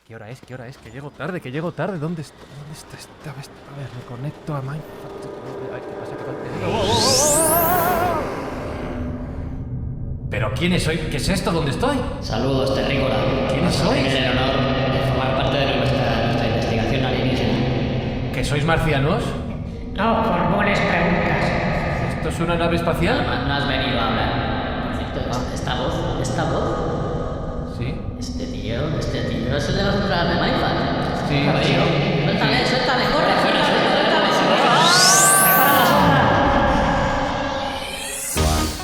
¿Qué hora es? ¿Qué hora es? Que llego tarde. ¿Dónde está esta vez? A ver, me conecto a Mindfacts. Ay, ¿qué pasa? ¿Pero quiénes soy? ¿Qué es esto? ¿Dónde estoy? Saludos, terrícola. ¿Quiénes sois? Tenéis el honor de formar parte de nuestra investigación alienígena. ¿Que sois marcianos? No, formules preguntas. ¿Esto es una nave espacial? No has venido a hablar. Por cierto, esta voz, Sí. este tío es el de los programas de Mindfacts. Sí. Suéltale, corre, suéltale.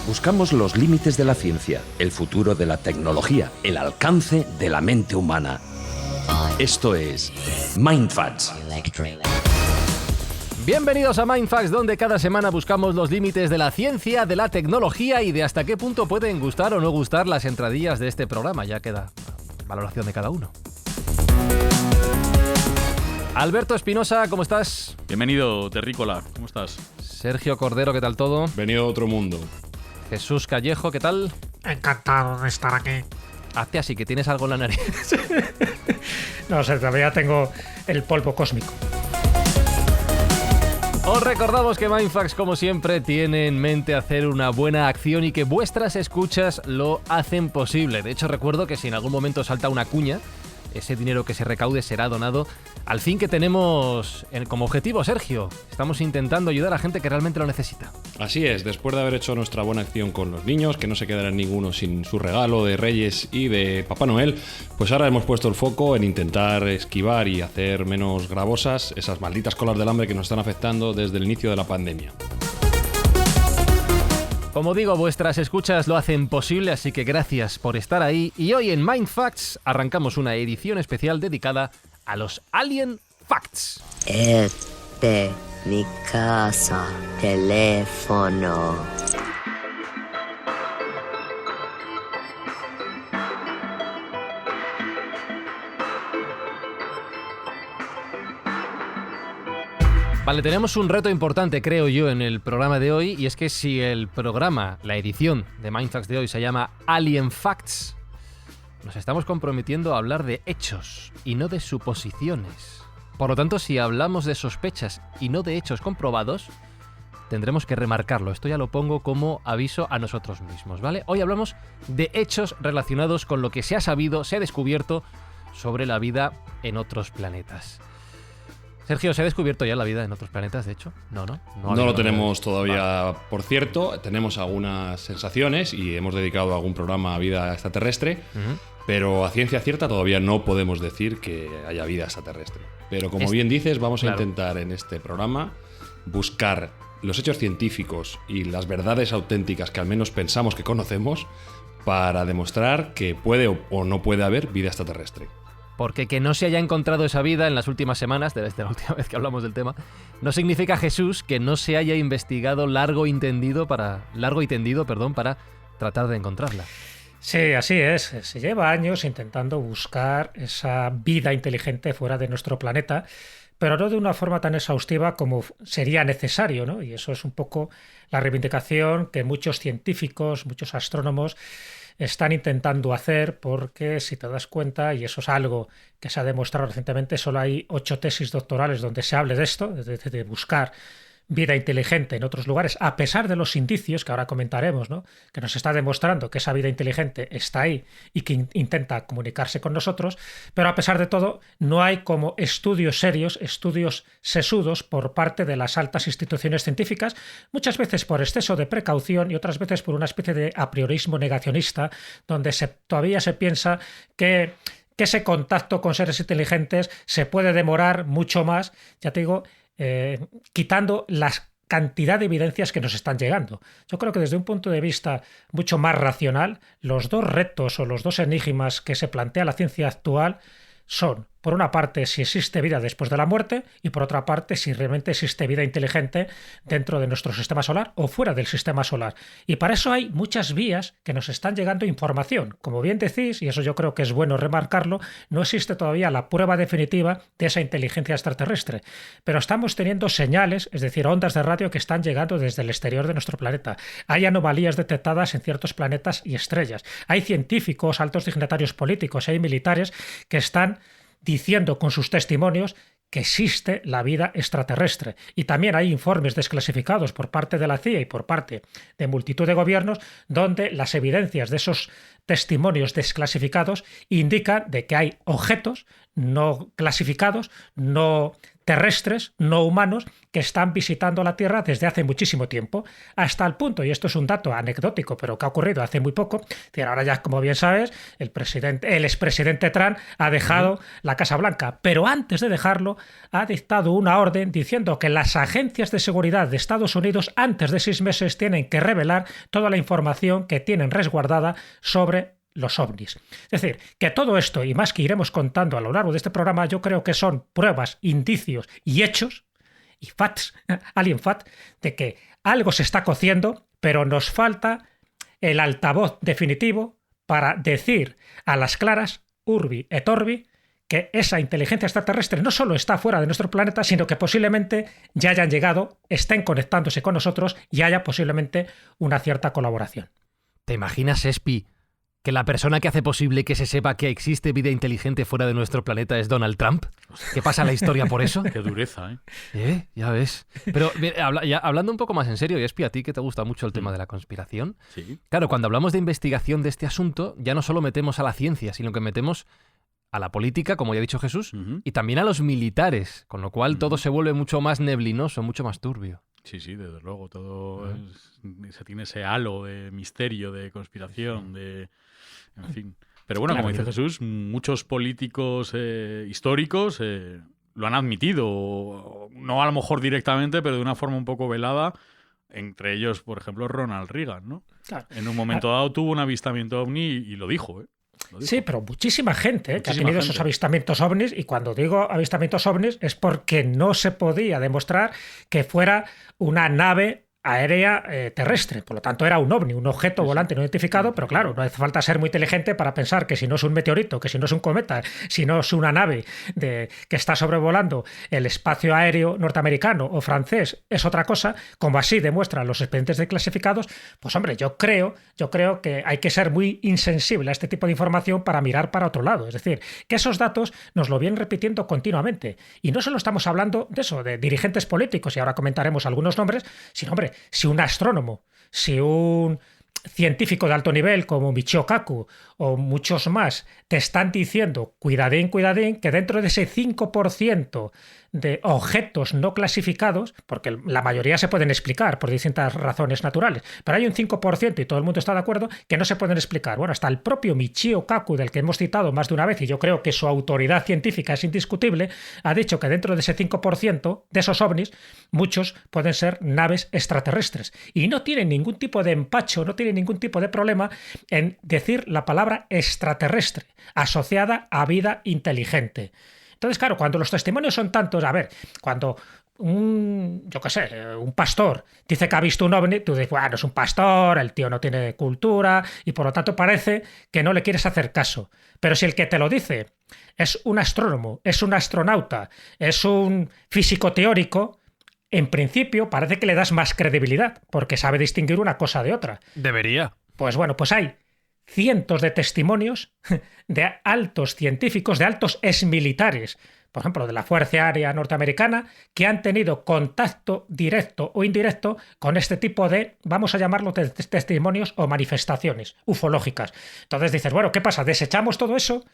Buscamos los límites de la ciencia, el futuro de la tecnología, el alcance de la mente humana. Esto es Mindfacts. Bienvenidos a Mindfacts, donde cada semana buscamos los límites de la ciencia, de la tecnología y de hasta qué punto pueden gustar o no gustar las entradillas de este programa. Ya queda valoración de cada uno. Alberto Espinosa, ¿cómo estás? Bienvenido, terrícola. ¿Cómo estás? Sergio Cordero, ¿qué tal todo? Venido a otro mundo. Jesús Callejo, ¿qué tal? Encantado de estar aquí. Hazte así, que tienes algo en la nariz. No sé, todavía tengo el polvo cósmico. Os recordamos que Mindfacts, como siempre, tiene en mente hacer una buena acción y que vuestras escuchas lo hacen posible. De hecho, recuerdo que si en algún momento salta una cuña, ese dinero que se recaude será donado al fin que tenemos como objetivo, Sergio. Estamos intentando ayudar a gente que realmente lo necesita. Así es, después de haber hecho nuestra buena acción con los niños, que no se quedará ninguno sin su regalo de Reyes y de Papá Noel, pues ahora hemos puesto el foco en intentar esquivar y hacer menos gravosas esas malditas colas del hambre que nos están afectando desde el inicio de la pandemia. Como digo, vuestras escuchas lo hacen posible, así que gracias por estar ahí. Y hoy en Mindfacts arrancamos una edición especial dedicada a los Alien Facts. Mi casa, teléfono. Vale, tenemos un reto importante, creo yo, en el programa de hoy, y es que si el programa, la edición de Mindfacts de hoy se llama Alien Facts, nos estamos comprometiendo a hablar de hechos y no de suposiciones. Por lo tanto, si hablamos de sospechas y no de hechos comprobados, tendremos que remarcarlo. Esto ya lo pongo como aviso a nosotros mismos, ¿vale? Hoy hablamos de hechos relacionados con lo que se ha sabido, se ha descubierto sobre la vida en otros planetas. Sergio, ¿se ha descubierto ya la vida en otros planetas, de hecho? No lo tenemos todavía, por cierto. Tenemos algunas sensaciones y hemos dedicado algún programa a vida extraterrestre, pero a ciencia cierta todavía no podemos decir que haya vida extraterrestre. Pero como bien dices, vamos a intentar en este programa buscar los hechos científicos y las verdades auténticas que al menos pensamos que conocemos para demostrar que puede o no puede haber vida extraterrestre. Porque que no se haya encontrado esa vida en las últimas semanas, desde la última vez que hablamos del tema, no significa, Jesús, que no se haya investigado largo y tendido para tratar de encontrarla. Sí, así es. Se lleva años intentando buscar esa vida inteligente fuera de nuestro planeta, pero no de una forma tan exhaustiva como sería necesario, ¿no? Y eso es un poco la reivindicación que muchos científicos, muchos astrónomos están intentando hacer, porque si te das cuenta, y eso es algo que se ha demostrado recientemente, solo hay 8 tesis doctorales donde se hable de esto, de buscar vida inteligente en otros lugares, a pesar de los indicios que ahora comentaremos, ¿no? Que nos está demostrando que esa vida inteligente está ahí y que intenta comunicarse con nosotros, pero a pesar de todo no hay como estudios serios, estudios sesudos por parte de las altas instituciones científicas, muchas veces por exceso de precaución y otras veces por una especie de apriorismo negacionista, donde todavía se piensa que ese contacto con seres inteligentes se puede demorar mucho más, ya te digo, quitando la cantidad de evidencias que nos están llegando. Yo creo que desde un punto de vista mucho más racional, los dos retos o los dos enigmas que se plantea la ciencia actual son, por una parte, si existe vida después de la muerte, y por otra parte, si realmente existe vida inteligente dentro de nuestro sistema solar o fuera del sistema solar. Y para eso hay muchas vías que nos están llegando información. Como bien decís, y eso yo creo que es bueno remarcarlo, no existe todavía la prueba definitiva de esa inteligencia extraterrestre, pero estamos teniendo señales, es decir, ondas de radio que están llegando desde el exterior de nuestro planeta. Hay anomalías detectadas en ciertos planetas y estrellas. Hay científicos, altos dignatarios políticos, hay militares que están diciendo con sus testimonios que existe la vida extraterrestre. Y también hay informes desclasificados por parte de la CIA y por parte de multitud de gobiernos donde las evidencias de esos testimonios desclasificados indican de que hay objetos no clasificados, no terrestres, no humanos, que están visitando la Tierra desde hace muchísimo tiempo, hasta el punto, y esto es un dato anecdótico, pero que ha ocurrido hace muy poco, ahora ya, como bien sabes, el expresidente Trump ha dejado la Casa Blanca, pero antes de dejarlo ha dictado una orden diciendo que las agencias de seguridad de Estados Unidos antes de 6 meses tienen que revelar toda la información que tienen resguardada sobre los ovnis. Es decir, que todo esto y más que iremos contando a lo largo de este programa, yo creo que son pruebas, indicios y hechos, y facts, alien fact, de que algo se está cociendo, pero nos falta el altavoz definitivo para decir a las claras, urbi et orbi, que esa inteligencia extraterrestre no solo está fuera de nuestro planeta, sino que posiblemente ya hayan llegado, estén conectándose con nosotros y haya posiblemente una cierta colaboración. ¿Te imaginas, Espi, que la persona que hace posible que se sepa que existe vida inteligente fuera de nuestro planeta es Donald Trump? ¿Qué pasa la historia por eso? Qué dureza, ¿eh? Ya ves. Pero hablando un poco más en serio, y Espi, a ti que te gusta mucho el tema de la conspiración, Sí. claro, cuando hablamos de investigación de este asunto, ya no solo metemos a la ciencia, sino que metemos a la política, como ya ha dicho Jesús, Ujú. y también a los militares, con lo cual todo se vuelve mucho más neblinoso, mucho más turbio. Sí, desde luego, todo se tiene ese halo de misterio, de conspiración, en fin. Pero bueno, Claro. como dice Jesús, muchos políticos históricos lo han admitido, no a lo mejor directamente, pero de una forma un poco velada, entre ellos, por ejemplo, Ronald Reagan, ¿no? Claro. En un momento dado tuvo un avistamiento ovni y lo dijo, ¿eh? Lo dijo. Sí, pero muchísima gente que ha Muchísima tenido gente. esos avistamientos ovnis, y cuando digo avistamientos ovnis es porque no se podía demostrar que fuera una nave aérea terrestre. Por lo tanto, era un ovni, un objeto volante no identificado, pero claro, no hace falta ser muy inteligente para pensar que si no es un meteorito, que si no es un cometa, si no es una nave que está sobrevolando el espacio aéreo norteamericano o francés, es otra cosa, como así demuestran los expedientes desclasificados. Pues hombre, yo creo que hay que ser muy insensible a este tipo de información para mirar para otro lado. Es decir, que esos datos nos lo vienen repitiendo continuamente. Y no solo estamos hablando de eso, de dirigentes políticos, y ahora comentaremos algunos nombres, sino, hombre, si un astrónomo, si un científico de alto nivel como Michio Kaku o muchos más te están diciendo, cuidadín, que dentro de ese 5% de objetos no clasificados, porque la mayoría se pueden explicar por distintas razones naturales, pero hay un 5%, y todo el mundo está de acuerdo, que no se pueden explicar. Bueno, hasta el propio Michio Kaku, del que hemos citado más de una vez, y yo creo que su autoridad científica es indiscutible, ha dicho que dentro de ese 5% de esos ovnis, muchos pueden ser naves extraterrestres. Y no tienen ningún tipo de empacho, no tienen ningún tipo de problema en decir la palabra extraterrestre, asociada a vida inteligente. Entonces, claro, cuando los testimonios son tantos, a ver, cuando un pastor dice que ha visto un ovni, tú dices, bueno, es un pastor, el tío no tiene cultura y por lo tanto parece que no le quieres hacer caso. Pero si el que te lo dice es un astrónomo, es un astronauta, es un físico teórico, en principio parece que le das más credibilidad porque sabe distinguir una cosa de otra. Debería. Pues bueno, pues hay cientos de testimonios de altos científicos, de altos exmilitares, por ejemplo, de la Fuerza Aérea Norteamericana, que han tenido contacto directo o indirecto con este tipo de, vamos a llamarlo, testimonios o manifestaciones ufológicas. Entonces dices, bueno, ¿qué pasa? ¿Desechamos todo eso?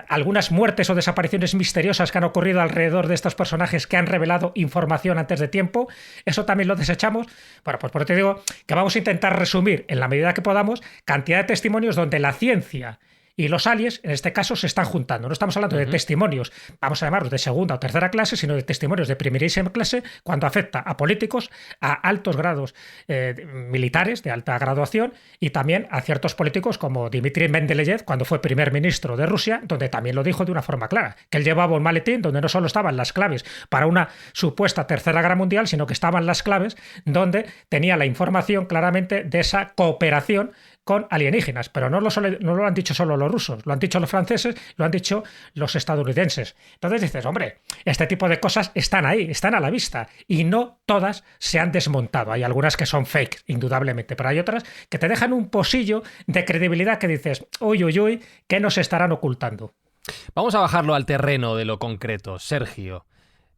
Algunas muertes o desapariciones misteriosas que han ocurrido alrededor de estos personajes que han revelado información antes de tiempo, ¿eso también lo desechamos? Bueno, pues por eso te digo que vamos a intentar resumir en la medida que podamos cantidad de testimonios donde la ciencia y los aliens, en este caso, se están juntando. No estamos hablando de testimonios, vamos a llamarlos de segunda o tercera clase, sino de testimonios de primerísima clase cuando afecta a políticos, a altos grados militares de alta graduación y también a ciertos políticos como Dmitry Mendeleev cuando fue primer ministro de Rusia, donde también lo dijo de una forma clara, que él llevaba un maletín donde no solo estaban las claves para una supuesta tercera guerra mundial, sino que estaban las claves donde tenía la información claramente de esa cooperación con alienígenas, pero no lo han dicho solo los rusos, lo han dicho los franceses, lo han dicho los estadounidenses. Entonces dices, hombre, este tipo de cosas están ahí, están a la vista, y no todas se han desmontado. Hay algunas que son fake, indudablemente, pero hay otras que te dejan un posillo de credibilidad que dices, uy, ¿qué nos estarán ocultando? Vamos a bajarlo al terreno de lo concreto. Sergio,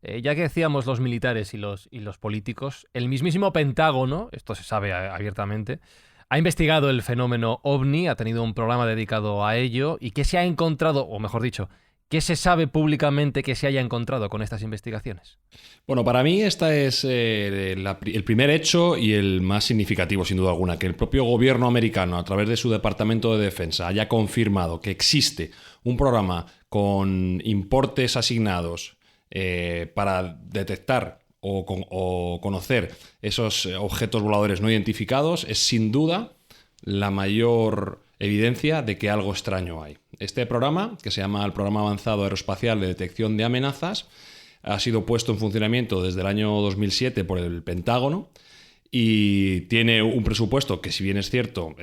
ya que decíamos los militares y los políticos, el mismísimo Pentágono, esto se sabe abiertamente, ha investigado el fenómeno OVNI, ha tenido un programa dedicado a ello. ¿Y qué se ha encontrado, o mejor dicho, qué se sabe públicamente que se haya encontrado con estas investigaciones? Bueno, para mí esta es el primer hecho y el más significativo, sin duda alguna, que el propio gobierno americano, a través de su Departamento de Defensa, haya confirmado que existe un programa con importes asignados para detectar o conocer esos objetos voladores no identificados, es sin duda la mayor evidencia de que algo extraño hay. Este programa, que se llama el Programa Avanzado Aeroespacial de Detección de Amenazas, ha sido puesto en funcionamiento desde el año 2007 por el Pentágono y tiene un presupuesto que, si bien es cierto,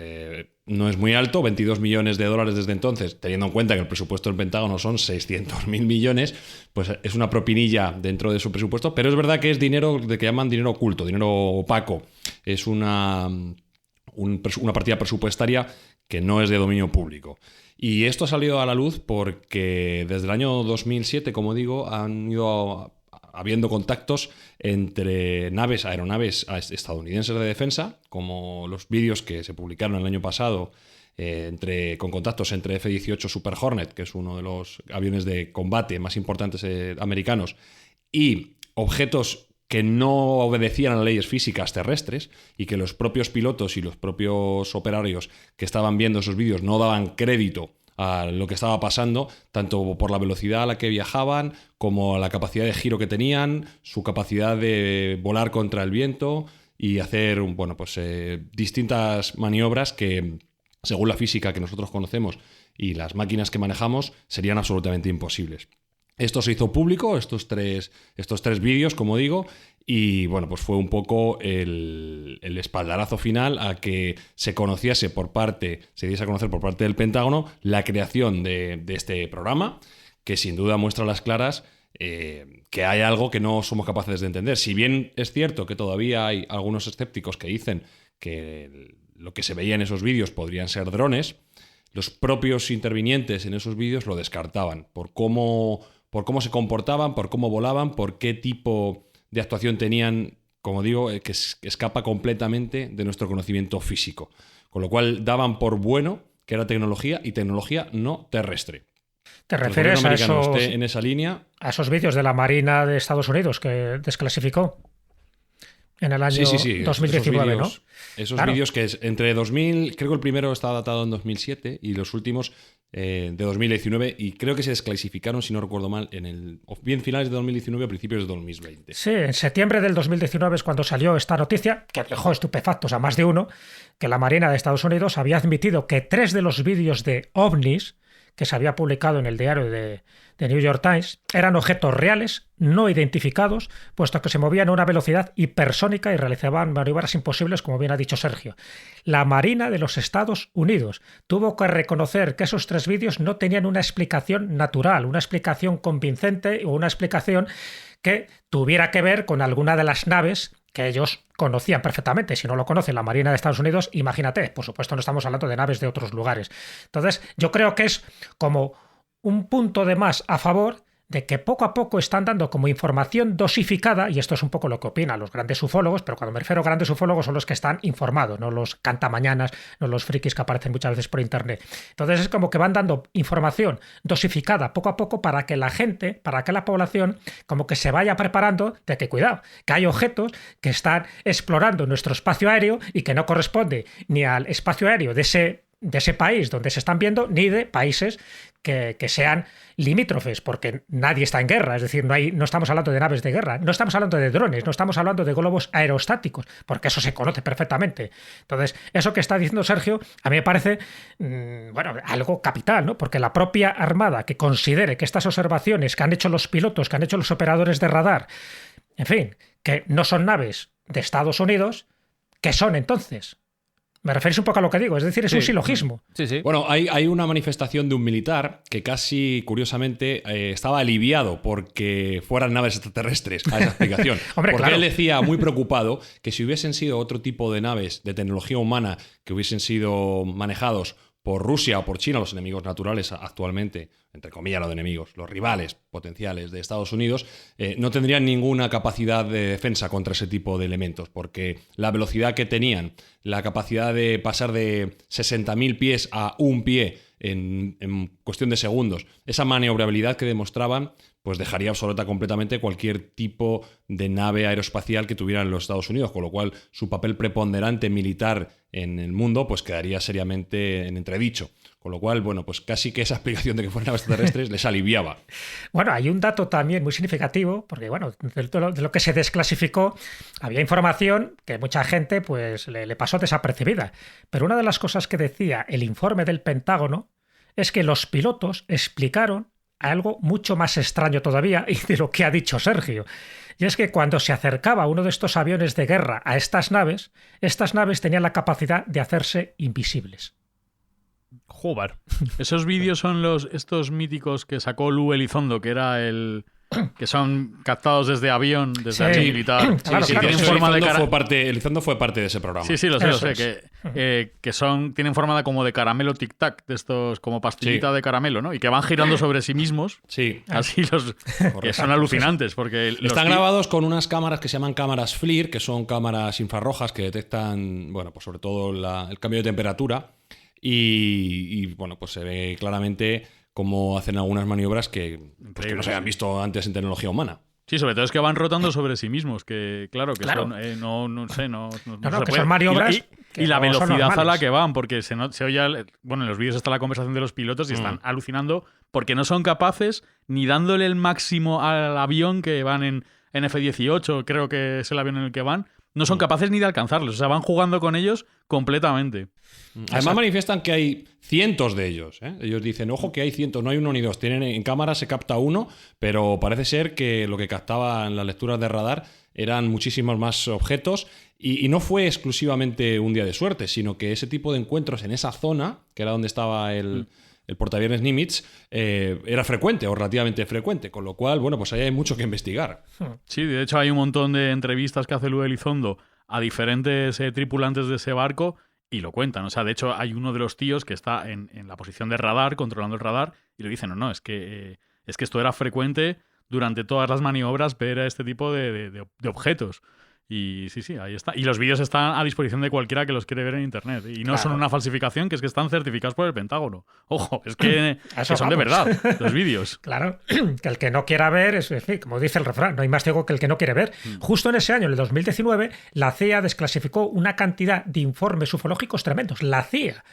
no es muy alto, $22 millones desde entonces, teniendo en cuenta que el presupuesto del Pentágono son 600.000 millones, pues es una propinilla dentro de su presupuesto, pero es verdad que es dinero de que llaman dinero oculto, dinero opaco. Es una partida presupuestaria que no es de dominio público. Y esto ha salido a la luz porque desde el año 2007, como digo, han ido habiendo contactos entre aeronaves estadounidenses de defensa, como los vídeos que se publicaron el año pasado con contactos entre F-18 Super Hornet, que es uno de los aviones de combate más importantes americanos, y objetos que no obedecían a las leyes físicas terrestres y que los propios pilotos y los propios operarios que estaban viendo esos vídeos no daban crédito a lo que estaba pasando, tanto por la velocidad a la que viajaban como a la capacidad de giro que tenían, su capacidad de volar contra el viento y hacer distintas maniobras que, según la física que nosotros conocemos y las máquinas que manejamos, serían absolutamente imposibles. Esto se hizo público, estos tres vídeos, como digo, y bueno, pues fue un poco el espaldarazo final a que se diese a conocer por parte del Pentágono la creación de este programa, que sin duda muestra a las claras que hay algo que no somos capaces de entender. Si bien es cierto que todavía hay algunos escépticos que dicen que lo que se veía en esos vídeos podrían ser drones, los propios intervinientes en esos vídeos lo descartaban por cómo se comportaban, por cómo volaban, por qué tipo de actuación tenían, como digo, que escapa completamente de nuestro conocimiento físico. Con lo cual daban por bueno que era tecnología y tecnología no terrestre. ¿Te refieres a en esa línea? A esos vídeos de la Marina de Estados Unidos que desclasificó en el año 2019, ¿no? Esos vídeos que es entre 2000, creo que el primero está datado en 2007 y los últimos de 2019, y creo que se desclasificaron, si no recuerdo mal, bien finales de 2019 o principios de 2020. Sí, en septiembre del 2019 es cuando salió esta noticia, que dejó estupefactos a más de uno, que la Marina de Estados Unidos había admitido que 3 de los vídeos de ovnis que se había publicado en el diario de New York Times eran objetos reales, no identificados, puesto que se movían a una velocidad hipersónica y realizaban maniobras imposibles, como bien ha dicho Sergio. La Marina de los Estados Unidos tuvo que reconocer que esos 3 vídeos no tenían una explicación natural, una explicación convincente o una explicación que tuviera que ver con alguna de las naves que ellos conocían perfectamente. Si no lo conoce la Marina de Estados Unidos, imagínate, por supuesto no estamos hablando de naves de otros lugares. Entonces, yo creo que es como un punto de más a favor de que poco a poco están dando como información dosificada, y esto es un poco lo que opinan los grandes ufólogos, pero cuando me refiero a grandes ufólogos son los que están informados, no los cantamañanas, no los frikis que aparecen muchas veces por internet. Entonces es como que van dando información dosificada poco a poco para que la gente, para que la población como que se vaya preparando de que cuidado, que hay objetos que están explorando nuestro espacio aéreo y que no corresponde ni al espacio aéreo de ese país donde se están viendo, ni de países que sean limítrofes, porque nadie está en guerra, es decir, no estamos hablando de naves de guerra, no estamos hablando de drones, no estamos hablando de globos aerostáticos, porque eso se conoce perfectamente. Entonces, eso que está diciendo Sergio, a mí me parece algo capital, ¿no? Porque la propia Armada que considere que estas observaciones que han hecho los pilotos, que han hecho los operadores de radar, en fin, que no son naves de Estados Unidos, ¿qué son entonces? Me referís un poco a lo que digo, es decir, es un silogismo. Sí. Bueno, hay una manifestación de un militar que casi, curiosamente, estaba aliviado porque fueran naves extraterrestres a esa explicación. Hombre, porque claro. él decía, muy preocupado, que si hubiesen sido otro tipo de naves de tecnología humana que hubiesen sido manejados por Rusia o por China, los enemigos naturales actualmente, entre comillas los enemigos, los rivales potenciales de Estados Unidos, no tendrían ninguna capacidad de defensa contra ese tipo de elementos, porque la velocidad que tenían, la capacidad de pasar de 60.000 pies a un pie en cuestión de segundos, esa maniobrabilidad que demostraban, pues dejaría obsoleta completamente cualquier tipo de nave aeroespacial que tuvieran los Estados Unidos, con lo cual su papel preponderante militar en el mundo pues quedaría seriamente en entredicho. Con lo cual, bueno, pues casi que esa explicación de que fueran naves extraterrestres les aliviaba. Bueno, hay un dato también muy significativo, porque bueno, de lo que se desclasificó, había información que mucha gente pues le pasó desapercibida. Pero una de las cosas que decía el informe del Pentágono es que los pilotos explicaron algo mucho más extraño todavía y de lo que ha dicho Sergio. Y es que cuando se acercaba uno de estos aviones de guerra a estas naves tenían la capacidad de hacerse invisibles. Joder. Esos vídeos son estos míticos que sacó Lu Elizondo, que era que son captados desde avión, desde avión militar. Claro, Sí, claro. tienen forma de Elizondo fue parte de ese programa. Sí, lo sé, Eso que tienen forma como de caramelo tic-tac, de estos como pastillita de caramelo, ¿no? Y que van girando sobre sí mismos. Sí. Así que son alucinantes, porque Están grabados con unas cámaras que se llaman cámaras FLIR, que son cámaras infrarrojas que detectan, bueno, pues sobre todo el cambio de temperatura y bueno, pues se ve claramente cómo hacen algunas maniobras que no se habían visto antes en tecnología humana. Sí, sobre todo es que van rotando sobre sí mismos, que claro. Son, no se que puede. son maniobras y la no son velocidad a la normales. que van, porque se oye, bueno, en los vídeos está la conversación de los pilotos y están alucinando porque no son capaces ni dándole el máximo al avión que van en F-18, creo que es el avión en el que van, no son capaces ni de alcanzarlos, o sea, van jugando con ellos completamente. Además manifiestan que hay cientos de ellos, ¿eh? Ellos dicen, ojo que hay cientos, no hay uno ni dos. En cámara se capta uno, pero parece ser que lo que captaba en las lecturas de radar eran muchísimos más objetos y no fue exclusivamente un día de suerte, sino que ese tipo de encuentros en esa zona, que era donde estaba el portaaviones Nimitz, era frecuente o relativamente frecuente, con lo cual, bueno, pues ahí hay mucho que investigar. Sí, de hecho hay un montón de entrevistas que hace Lu Elizondo a diferentes tripulantes de ese barco y lo cuentan. O sea, de hecho hay uno de los tíos que está en la posición de radar, controlando el radar, y le dicen, no, es que esto era frecuente durante todas las maniobras ver a este tipo de objetos. Y sí, ahí está. Y los vídeos están a disposición de cualquiera que los quiere ver en internet. Y no son una falsificación, que es que están certificados por el Pentágono. Ojo, es que son de verdad los vídeos. Claro, que el que no quiera ver, en fin, como dice el refrán, no hay más ciego que el que no quiere ver. Justo en ese año, en el 2019, la CIA desclasificó una cantidad de informes ufológicos tremendos. La CIA.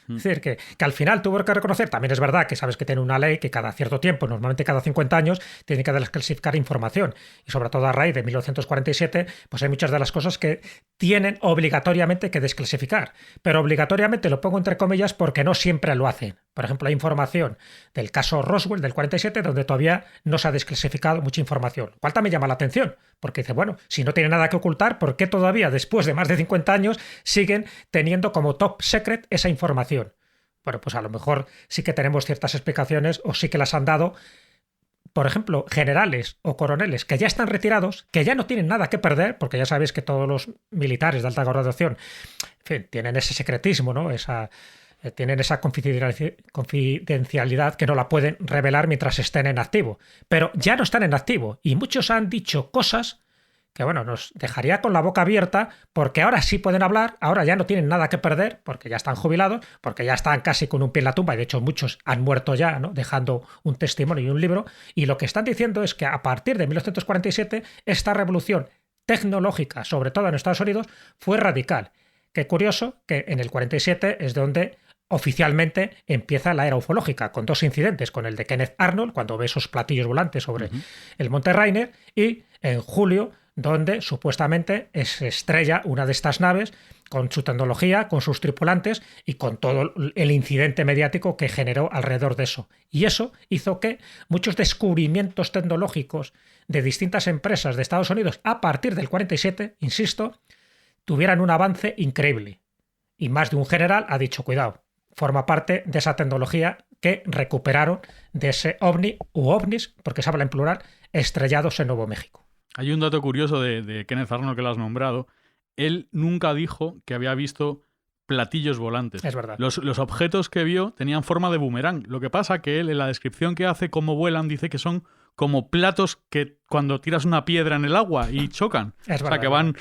Es decir, que al final tuvo que reconocer, también es verdad que sabes que tiene una ley que cada cierto tiempo, normalmente cada 50 años, tiene que desclasificar información. Y sobre todo a raíz de 1947, pues hay muchas de las cosas que tienen obligatoriamente que desclasificar. Pero obligatoriamente lo pongo entre comillas porque no siempre lo hacen. Por ejemplo, hay información del caso Roswell del 47 donde todavía no se ha desclasificado mucha información. Lo cual también llama la atención, porque dice, bueno, si no tiene nada que ocultar, ¿por qué todavía después de más de 50 años siguen teniendo como top secret esa información? Bueno, pues a lo mejor sí que tenemos ciertas explicaciones o sí que las han dado, por ejemplo, generales o coroneles que ya están retirados, que ya no tienen nada que perder, porque ya sabéis que todos los militares de alta graduación, en fin, tienen ese secretismo, ¿no? Tienen esa confidencialidad que no la pueden revelar mientras estén en activo. Pero ya no están en activo y muchos han dicho cosas que, bueno, nos dejaría con la boca abierta porque ahora sí pueden hablar, ahora ya no tienen nada que perder porque ya están jubilados, porque ya están casi con un pie en la tumba y de hecho muchos han muerto ya, ¿no? Dejando un testimonio y un libro. Y lo que están diciendo es que a partir de 1947 esta revolución tecnológica, sobre todo en Estados Unidos, fue radical. Qué curioso que en el 47 es donde oficialmente empieza la era ufológica, con dos incidentes, con el de Kenneth Arnold, cuando ve esos platillos volantes sobre el Monte Rainier, y en julio, donde supuestamente se estrella una de estas naves con su tecnología, con sus tripulantes y con todo el incidente mediático que generó alrededor de eso. Y eso hizo que muchos descubrimientos tecnológicos de distintas empresas de Estados Unidos a partir del 47, insisto, tuvieran un avance increíble. Y más de un general ha dicho, cuidado, forma parte de esa tecnología que recuperaron de ese ovni u ovnis, porque se habla en plural, estrellados en Nuevo México. Hay un dato curioso de Kenneth Arnold que lo has nombrado. Él nunca dijo que había visto platillos volantes. Es verdad. Los objetos que vio tenían forma de boomerang. Lo que pasa que él, en la descripción que hace cómo vuelan, dice que son como platos que cuando tiras una piedra en el agua y chocan. Es o verdad, sea, que van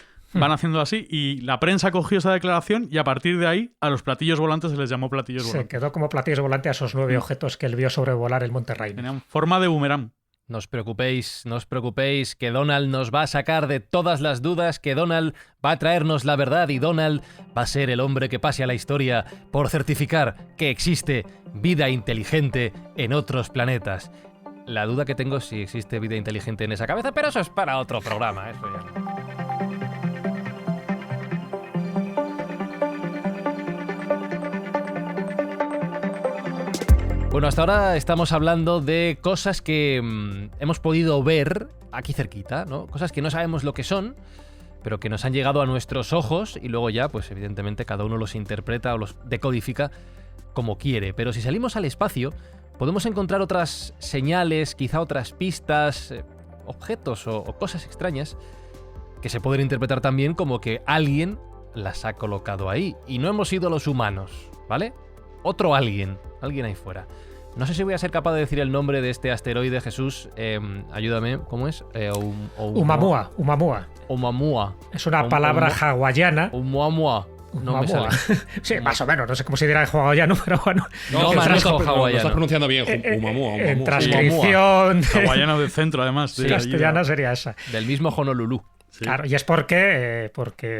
haciendo así. Y la prensa cogió esa declaración y a partir de ahí a los platillos volantes se les llamó platillos Se volantes. quedó como platillos volantes a esos 9 objetos que él vio sobrevolar el Monte Rainier. Tenían forma de boomerang. No os preocupéis, que Donald nos va a sacar de todas las dudas, que Donald va a traernos la verdad y Donald va a ser el hombre que pase a la historia por certificar que existe vida inteligente en otros planetas. La duda que tengo es si existe vida inteligente en esa cabeza, pero eso es para otro programa, eso ya no. Bueno, hasta ahora estamos hablando de cosas que hemos podido ver aquí cerquita, ¿no? Cosas que no sabemos lo que son, pero que nos han llegado a nuestros ojos y luego ya, pues evidentemente cada uno los interpreta o los decodifica como quiere. Pero si salimos al espacio, podemos encontrar otras señales, quizá otras pistas, objetos o cosas extrañas que se pueden interpretar también como que alguien las ha colocado ahí. Y no hemos sido los humanos, ¿vale? Otro alguien ahí fuera. No sé si voy a ser capaz de decir el nombre de este asteroide, Jesús. Ayúdame, ¿cómo es? Oumuamua. Oumuamua. Es una palabra hawaiana. Oumuamua. No me sale. Sí, más o menos. No sé cómo se dirá en hawaiano, pero bueno. No, lo hawaiano. estás pronunciando bien. Oumuamua. En transcripción Hawaiano del centro, además. Sí, castellana sería esa. Del mismo Honolulu. Sí. Claro, y es porque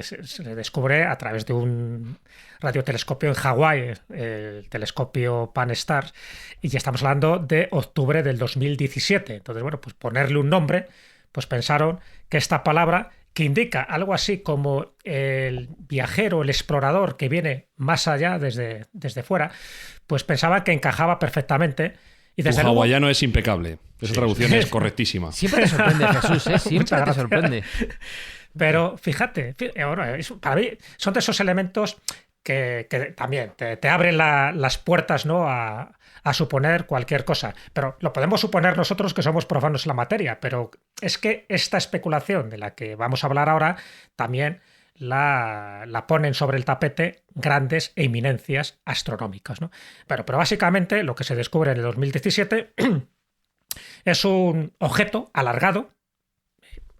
se descubre a través de un radiotelescopio en Hawái, el telescopio Pan-STARRS, y ya estamos hablando de octubre del 2017. Entonces, bueno, pues ponerle un nombre, pues pensaron que esta palabra, que indica algo así como el viajero, el explorador que viene más allá desde fuera, pues pensaban que encajaba perfectamente. Y desde Tu luego, hawaiano es impecable. Esa traducción es correctísima. Siempre te sorprende, Jesús, ¿eh? Siempre Muchas te gracias. sorprende. Pero fíjate, ahora, para mí son de esos elementos que también te abren las puertas, ¿no? a suponer cualquier cosa. Pero lo podemos suponer nosotros que somos profanos en la materia, pero es que esta especulación de la que vamos a hablar ahora también la ponen sobre el tapete grandes eminencias astronómicas, ¿no? Pero básicamente lo que se descubre en el 2017 es un objeto alargado,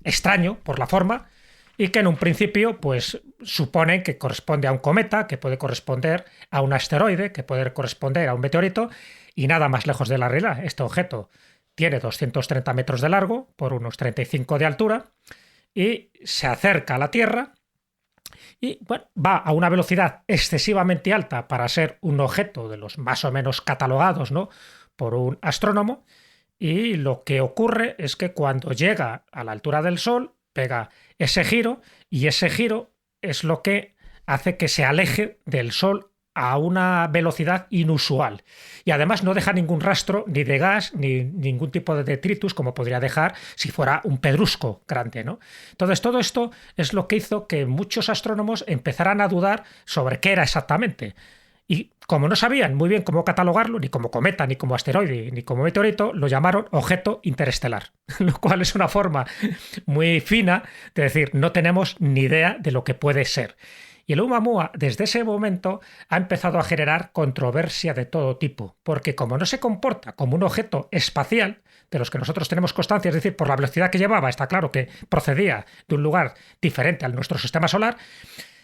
extraño por la forma, y que en un principio pues suponen que corresponde a un cometa, que puede corresponder a un asteroide, que puede corresponder a un meteorito, y nada más lejos de la realidad. Este objeto tiene 230 metros de largo por unos 35 de altura y se acerca a la Tierra y bueno, va a una velocidad excesivamente alta para ser un objeto de los más o menos catalogados, ¿no? por un astrónomo, y lo que ocurre es que cuando llega a la altura del Sol pega ese giro, y ese giro es lo que hace que se aleje del Sol a una velocidad inusual. Y además no deja ningún rastro ni de gas ni ningún tipo de detritus como podría dejar si fuera un pedrusco grande, ¿no? Entonces todo esto es lo que hizo que muchos astrónomos empezaran a dudar sobre qué era exactamente. Y como no sabían muy bien cómo catalogarlo, ni como cometa, ni como asteroide, ni como meteorito, lo llamaron objeto interestelar, lo cual es una forma muy fina de decir no tenemos ni idea de lo que puede ser. Y el Oumuamua desde ese momento ha empezado a generar controversia de todo tipo, porque como no se comporta como un objeto espacial, de los que nosotros tenemos constancia, es decir, por la velocidad que llevaba, está claro que procedía de un lugar diferente al nuestro sistema solar.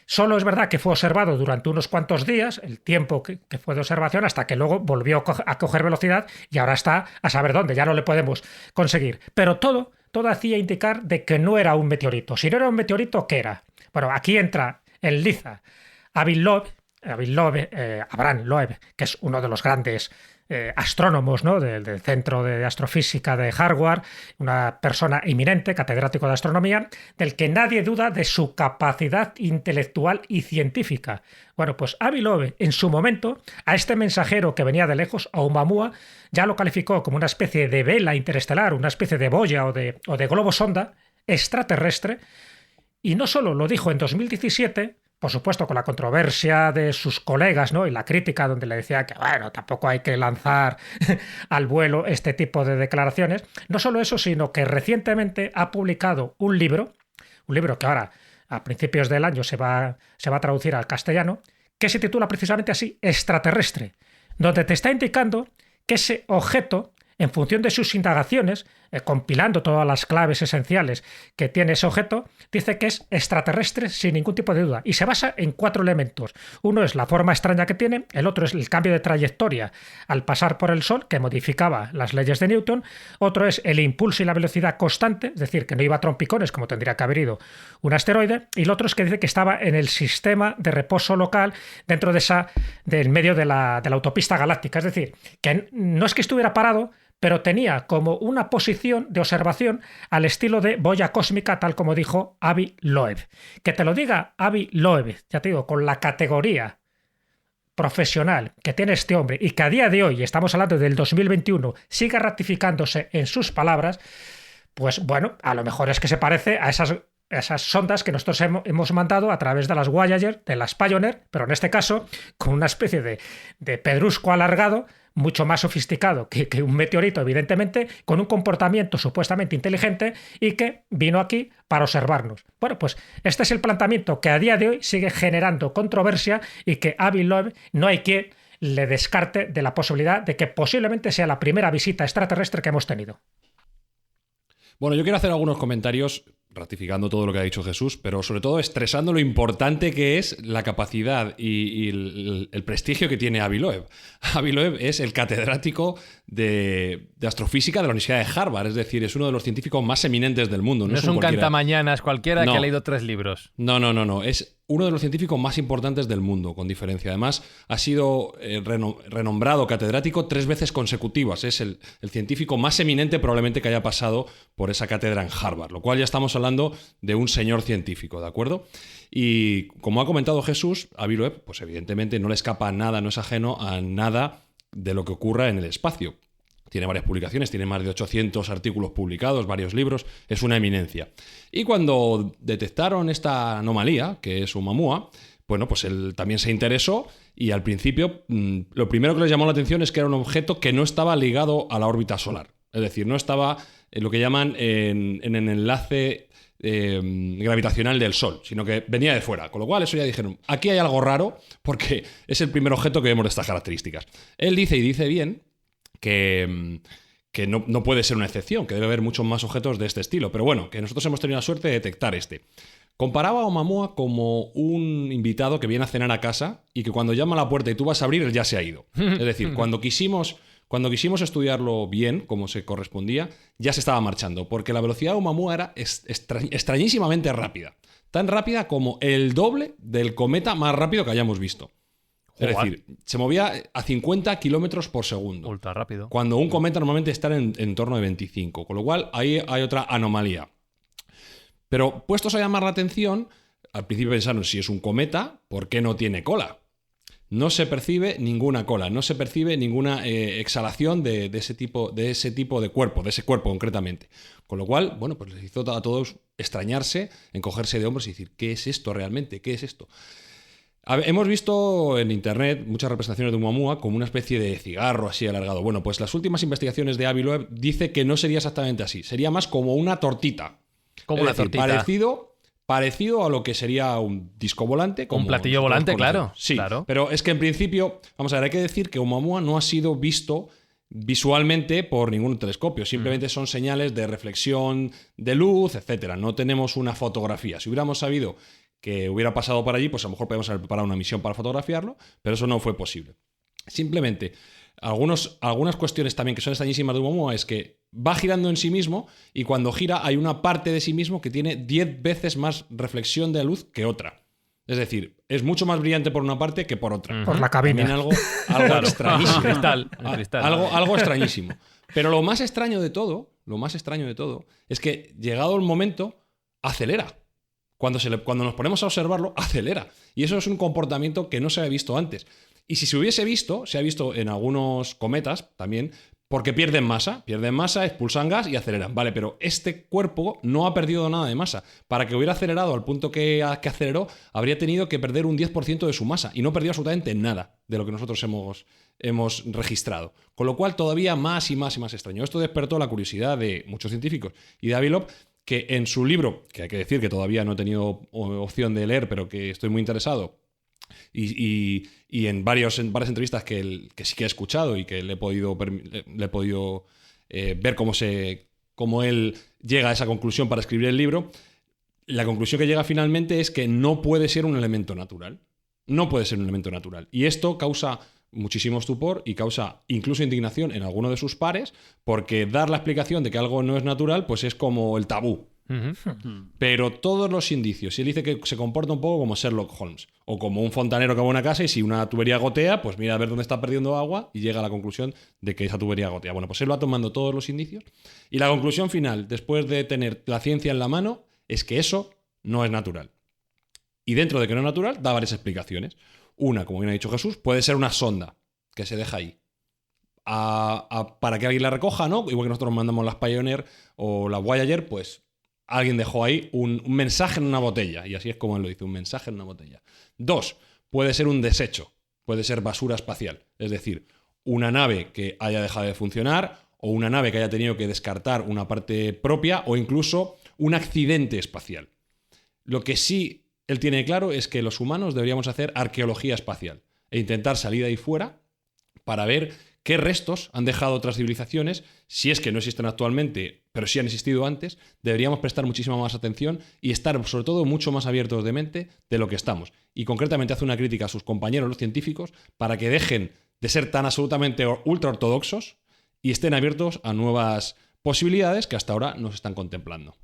Solo es verdad que fue observado durante unos cuantos días, el tiempo que fue de observación, hasta que luego volvió a coger velocidad y ahora está a saber dónde, ya no le podemos conseguir. Pero todo hacía indicar de que no era un meteorito. Si no era un meteorito, ¿qué era? Bueno, aquí entra en liza Abraham Loeb, que es uno de los grandes astrónomos, ¿no? del Centro de Astrofísica de Harvard, una persona eminente, catedrático de astronomía, del que nadie duda de su capacidad intelectual y científica. Bueno, pues Avi Loeb, en su momento, a este mensajero que venía de lejos, a Oumuamua, ya lo calificó como una especie de vela interestelar, una especie de boya o de globo sonda extraterrestre, y no solo lo dijo en 2017, por supuesto con la controversia de sus colegas, ¿no? y la crítica donde le decía que bueno, tampoco hay que lanzar al vuelo este tipo de declaraciones. No solo eso, sino que recientemente ha publicado un libro que ahora a principios del año se va a traducir al castellano, que se titula precisamente así, Extraterrestre, donde te está indicando que ese objeto, en función de sus indagaciones, compilando todas las claves esenciales que tiene ese objeto, dice que es extraterrestre sin ningún tipo de duda. Y se basa en 4 elementos. Uno es la forma extraña que tiene, el otro es el cambio de trayectoria al pasar por el Sol, que modificaba las leyes de Newton, otro es el impulso y la velocidad constante, es decir, que no iba a trompicones como tendría que haber ido un asteroide, y el otro es que dice que estaba en el sistema de reposo local dentro del medio de la autopista galáctica. Es decir, que no es que estuviera parado, pero tenía como una posición de observación al estilo de boya cósmica, tal como dijo Avi Loeb. Que te lo diga Avi Loeb, ya te digo, con la categoría profesional que tiene este hombre y que a día de hoy, estamos hablando del 2021, siga ratificándose en sus palabras, pues bueno, a lo mejor es que se parece a esas sondas que nosotros hemos mandado a través de las Voyager, de las Pioneer, pero en este caso con una especie de pedrusco alargado, mucho más sofisticado que un meteorito, evidentemente, con un comportamiento supuestamente inteligente y que vino aquí para observarnos. Bueno, pues este es el planteamiento que a día de hoy sigue generando controversia y que Avi Loeb no hay quien le descarte de la posibilidad de que posiblemente sea la primera visita extraterrestre que hemos tenido. Bueno, yo quiero hacer algunos comentarios ratificando todo lo que ha dicho Jesús, pero sobre todo estresando lo importante que es la capacidad y el prestigio que tiene Avi Loeb. Avi Loeb es el catedrático de astrofísica de la Universidad de Harvard, es decir, es uno de los científicos más eminentes del mundo. No es un cantamañanas cualquiera que ha leído 3 libros. No. Es uno de los científicos más importantes del mundo, con diferencia. Además, ha sido renombrado catedrático 3 veces consecutivas. Es el científico más eminente probablemente que haya pasado por esa cátedra en Harvard, lo cual ya estamos hablando de un señor científico, ¿de acuerdo? Y como ha comentado Jesús, Avi Loeb, pues evidentemente no le escapa a nada, no es ajeno a nada de lo que ocurra en el espacio. Tiene varias publicaciones, tiene más de 800 artículos publicados, varios libros, es una eminencia. Y cuando detectaron esta anomalía, que es Oumuamua, bueno, pues él también se interesó y al principio lo primero que les llamó la atención es que era un objeto que no estaba ligado a la órbita solar. Es decir, no estaba en lo que llaman en el enlace gravitacional del Sol, sino que venía de fuera. Con lo cual, eso ya dijeron, aquí hay algo raro porque es el primer objeto que vemos de estas características. Él dice, y dice bien, que no puede ser una excepción, que debe haber muchos más objetos de este estilo. Pero bueno, que nosotros hemos tenido la suerte de detectar este. Comparaba a Oumuamua como un invitado que viene a cenar a casa y que cuando llama a la puerta y tú vas a abrir, él ya se ha ido. Es decir, cuando quisimos estudiarlo bien, como se correspondía, ya se estaba marchando, porque la velocidad de Oumuamua era extrañísimamente rápida. Tan rápida como el doble del cometa más rápido que hayamos visto. Es decir, se movía a 50 kilómetros por segundo. Ultra rápido. Cuando un cometa normalmente está en torno de 25. Con lo cual, ahí hay otra anomalía. Pero puestos a llamar la atención, al principio pensaron, si es un cometa, ¿por qué no tiene cola? No se percibe ninguna cola, no se percibe ninguna exhalación de ese tipo de cuerpo, de ese cuerpo concretamente. Con lo cual, bueno, pues les hizo a todos extrañarse, encogerse de hombros y decir, ¿qué es esto realmente? ¿Qué es esto? Hemos visto en internet muchas representaciones de Oumuamua como una especie de cigarro así alargado. Bueno, pues las últimas investigaciones de Avi Loeb dice que no sería exactamente así. Sería más como una tortita. Como una tortita. Parecido a lo que sería un disco volante. Un platillo volante, claro. Sí, claro. Pero es que en principio, vamos a ver, hay que decir que Oumuamua no ha sido visto visualmente por ningún telescopio. Simplemente son señales de reflexión de luz, etcétera. No tenemos una fotografía. Si hubiéramos sabido que hubiera pasado por allí, pues a lo mejor podemos haber preparado una misión para fotografiarlo, pero eso no fue posible. Simplemente, algunas cuestiones también que son extrañísimas de Oumuamua es que va girando en sí mismo y cuando gira hay una parte de sí mismo que tiene 10 veces más reflexión de luz que otra. Es decir, es mucho más brillante por una parte que por otra. Por la cabina. También algo extrañísimo. Cristal. Algo extrañísimo. Pero lo más extraño de todo es que llegado el momento, acelera. Cuando nos ponemos a observarlo, acelera. Y eso es un comportamiento que no se había visto antes. Y si se hubiese visto, se ha visto en algunos cometas también, porque pierden masa, expulsan gas y aceleran. Vale, pero este cuerpo no ha perdido nada de masa. Para que hubiera acelerado al punto que aceleró, habría tenido que perder un 10% de su masa. Y no perdió absolutamente nada de lo que nosotros hemos registrado. Con lo cual, todavía más y más y más extraño. Esto despertó la curiosidad de muchos científicos y de Avi Loeb, que en su libro, que hay que decir que todavía no he tenido opción de leer, pero que estoy muy interesado, Y en varias entrevistas que sí que he escuchado y que le he podido ver cómo él llega a esa conclusión para escribir el libro, la conclusión que llega finalmente es que no puede ser un elemento natural. No puede ser un elemento natural. Y esto causa muchísimo estupor y causa incluso indignación en alguno de sus pares, porque dar la explicación de que algo no es natural pues es como el tabú. Pero todos los indicios, y él dice que se comporta un poco como Sherlock Holmes o como un fontanero que va a una casa y si una tubería gotea, pues mira a ver dónde está perdiendo agua y llega a la conclusión de que esa tubería gotea. Bueno, pues él va tomando todos los indicios y la conclusión final, después de tener la ciencia en la mano, es que eso no es natural. Y dentro de que no es natural, da varias explicaciones. Una, como bien ha dicho Jesús, puede ser una sonda que se deja ahí para que alguien la recoja, ¿no? Igual que nosotros mandamos las Pioneer o las Voyager, pues alguien dejó ahí un mensaje en una botella, y así es como él lo dice, un mensaje en una botella. 2, puede ser un desecho, puede ser basura espacial, es decir, una nave que haya dejado de funcionar o una nave que haya tenido que descartar una parte propia o incluso un accidente espacial. Lo que sí él tiene claro es que los humanos deberíamos hacer arqueología espacial e intentar salir de ahí fuera para ver qué restos han dejado otras civilizaciones, si es que no existen actualmente, pero sí han existido antes. Deberíamos prestar muchísima más atención y estar, sobre todo, mucho más abiertos de mente de lo que estamos. Y concretamente hace una crítica a sus compañeros, los científicos, para que dejen de ser tan absolutamente ultra ortodoxos y estén abiertos a nuevas posibilidades que hasta ahora no se están contemplando.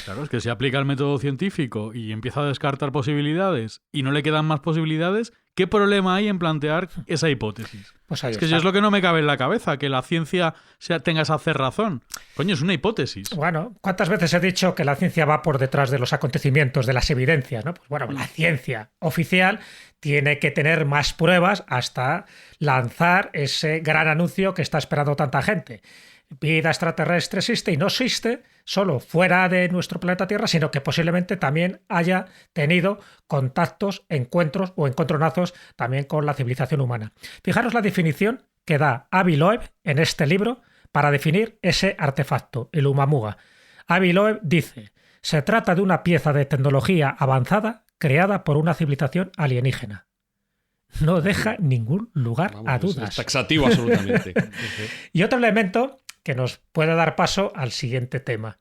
Claro, es que si aplica el método científico y empieza a descartar posibilidades y no le quedan más posibilidades, ¿qué problema hay en plantear esa hipótesis? Pues ahí es que está. es lo que no me cabe en la cabeza, que la ciencia tenga esa cerrazón. Coño, es una hipótesis. Bueno, ¿cuántas veces he dicho que la ciencia va por detrás de los acontecimientos, de las evidencias, ¿no? Pues bueno, la ciencia oficial tiene que tener más pruebas hasta lanzar ese gran anuncio que está esperando tanta gente. Vida extraterrestre existe y no existe solo fuera de nuestro planeta Tierra, sino que posiblemente también haya tenido contactos, encuentros o encontronazos también con la civilización humana. Fijaros la definición que da Avi Loeb en este libro para definir ese artefacto, el Umamuga. Avi Loeb dice: se trata de una pieza de tecnología avanzada creada por una civilización alienígena. No deja ningún lugar a dudas. Es taxativo absolutamente. Y otro elemento que nos puede dar paso al siguiente tema.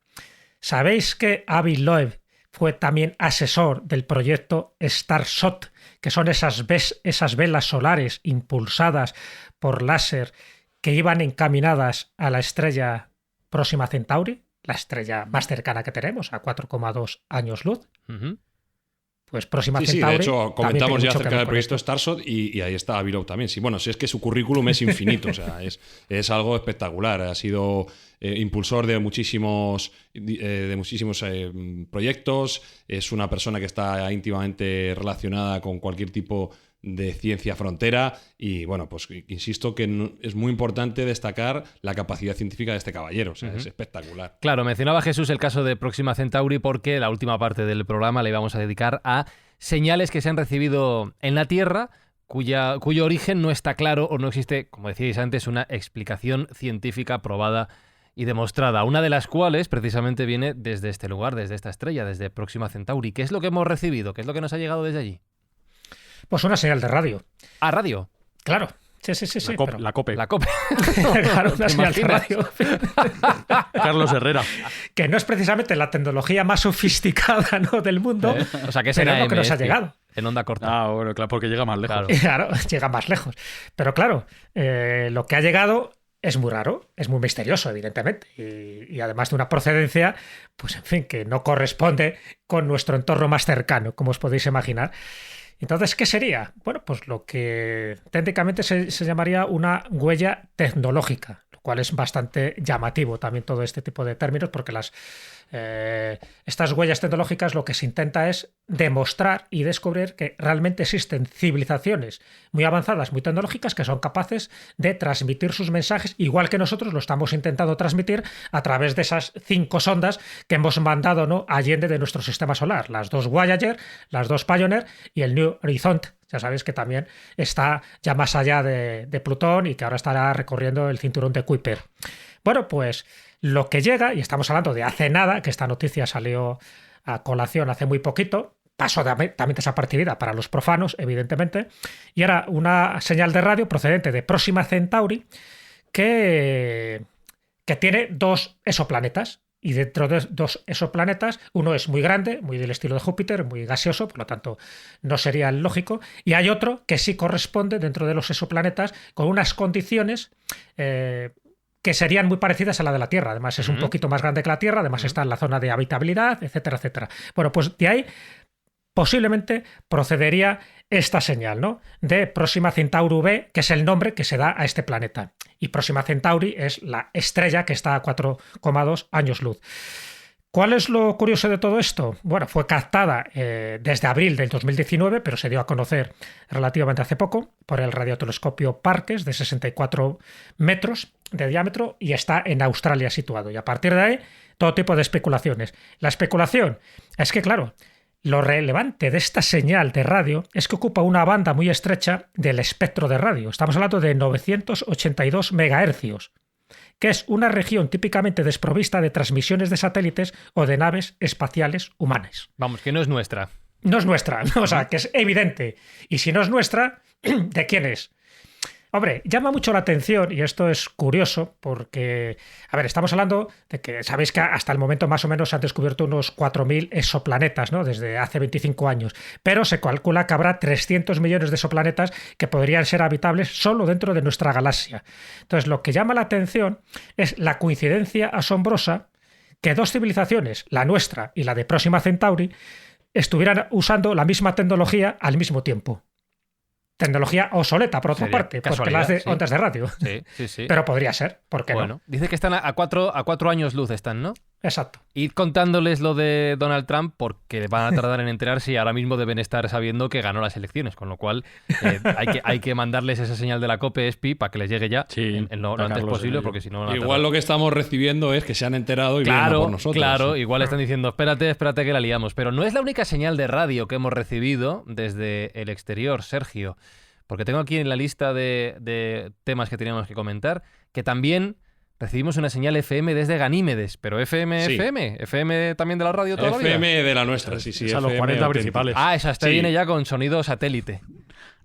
¿Sabéis que Avi Loeb fue también asesor del proyecto Starshot, que son esas velas solares impulsadas por láser que iban encaminadas a la estrella Próxima Centauri, la estrella más cercana que tenemos, a 4,2 años luz? Pues Próxima Centauri. Sí, de hecho, comentamos ya acerca del proyecto esto. Starshot y ahí está Avi Loeb también. Sí, bueno, si es que su currículum es infinito, o sea, es algo espectacular. Ha sido impulsor de muchísimos proyectos, es una persona que está íntimamente relacionada con cualquier tipo de ciencia frontera y, bueno, pues insisto que es muy importante destacar la capacidad científica de este caballero, o sea, es espectacular. Claro, mencionaba Jesús el caso de Próxima Centauri porque la última parte del programa le íbamos a dedicar a señales que se han recibido en la Tierra cuyo origen no está claro o no existe, como decíais antes, una explicación científica probada y demostrada, una de las cuales precisamente viene desde este lugar, desde esta estrella, desde Próxima Centauri. ¿Qué es lo que hemos recibido? ¿Qué es lo que nos ha llegado desde allí? Pues una señal de radio. ¿Ah, radio? Claro. Sí. La COPE. La COPE. Claro, una señal de radio. Carlos Herrera. Que no es precisamente la tecnología más sofisticada, ¿no?, del mundo. O sea, que es pero en es lo que nos ha AM, llegado. En onda corta. Ah, bueno, claro, porque llega más lejos. Claro, llega más lejos. Pero claro, lo que ha llegado es muy raro, es muy misterioso, evidentemente. Y además de una procedencia, pues en fin, que no corresponde con nuestro entorno más cercano, como os podéis imaginar. Entonces, ¿qué sería? Bueno, pues lo que técnicamente se llamaría una huella tecnológica, lo cual es bastante llamativo también todo este tipo de términos, porque estas huellas tecnológicas lo que se intenta es demostrar y descubrir que realmente existen civilizaciones muy avanzadas, muy tecnológicas, que son capaces de transmitir sus mensajes, igual que nosotros lo estamos intentando transmitir a través de esas 5 sondas que hemos mandado, ¿no?, allende de nuestro sistema solar, las 2 Voyager, las 2 Pioneer y el New Horizon. Ya sabéis que también está ya más allá de Plutón y que ahora estará recorriendo el cinturón de Kuiper. Bueno, pues lo que llega, y estamos hablando de hace nada, que esta noticia salió a colación hace muy poquito, pasó también desapercibida para los profanos, evidentemente, y era una señal de radio procedente de Próxima Centauri que tiene 2 exoplanetas. Y dentro de 2 exoplanetas, uno es muy grande, muy del estilo de Júpiter, muy gaseoso, por lo tanto no sería el lógico, y hay otro que sí corresponde dentro de los exoplanetas con unas condiciones que serían muy parecidas a la de la Tierra. Además es un poquito más grande que la Tierra, además está en la zona de habitabilidad, etcétera, etcétera. Bueno, pues de ahí posiblemente procedería esta señal, ¿no? De Próxima Centauri B, que es el nombre que se da a este planeta. Y Próxima Centauri es la estrella que está a 4,2 años luz. ¿Cuál es lo curioso de todo esto? Bueno, fue captada desde abril del 2019, pero se dio a conocer relativamente hace poco por el radiotelescopio Parkes, de 64 metros de diámetro, y está en Australia situado. Y a partir de ahí, todo tipo de especulaciones. La especulación es que, claro, lo relevante de esta señal de radio es que ocupa una banda muy estrecha del espectro de radio. Estamos hablando de 982 megahercios, que es una región típicamente desprovista de transmisiones de satélites o de naves espaciales humanas. Vamos, que no es nuestra. No es nuestra, o sea, que es evidente. Y si no es nuestra, ¿de quién es? Hombre, llama mucho la atención, y esto es curioso, porque, a ver, estamos hablando de que sabéis que hasta el momento más o menos se han descubierto unos 4.000 exoplanetas, ¿no? Desde hace 25 años, pero se calcula que habrá 300 millones de exoplanetas que podrían ser habitables solo dentro de nuestra galaxia. Entonces, lo que llama la atención es la coincidencia asombrosa que 2 civilizaciones, la nuestra y la de Próxima Centauri, estuvieran usando la misma tecnología al mismo tiempo. Tecnología obsoleta, por otra parte, porque las de ondas de radio. Sí. Pero podría ser, ¿por qué no? Dice que están a 4 años luz, están, ¿no? Exacto. Id contándoles lo de Donald Trump porque van a tardar en enterarse y ahora mismo deben estar sabiendo que ganó las elecciones, con lo cual hay que mandarles esa señal de la COPE-ESPI para que les llegue ya en lo antes posible, porque si no... Igual lo que estamos recibiendo es que se han enterado y vienen a por nosotros. Claro, igual están diciendo, espérate que la liamos. Pero no es la única señal de radio que hemos recibido desde el exterior, Sergio, porque tengo aquí en la lista de temas que teníamos que comentar que también recibimos una señal FM desde Ganímedes, pero FM también de la radio toda la vida. FM de la nuestra, sí. Es a los 40 principales. Ah, esa viene ya con sonido satélite.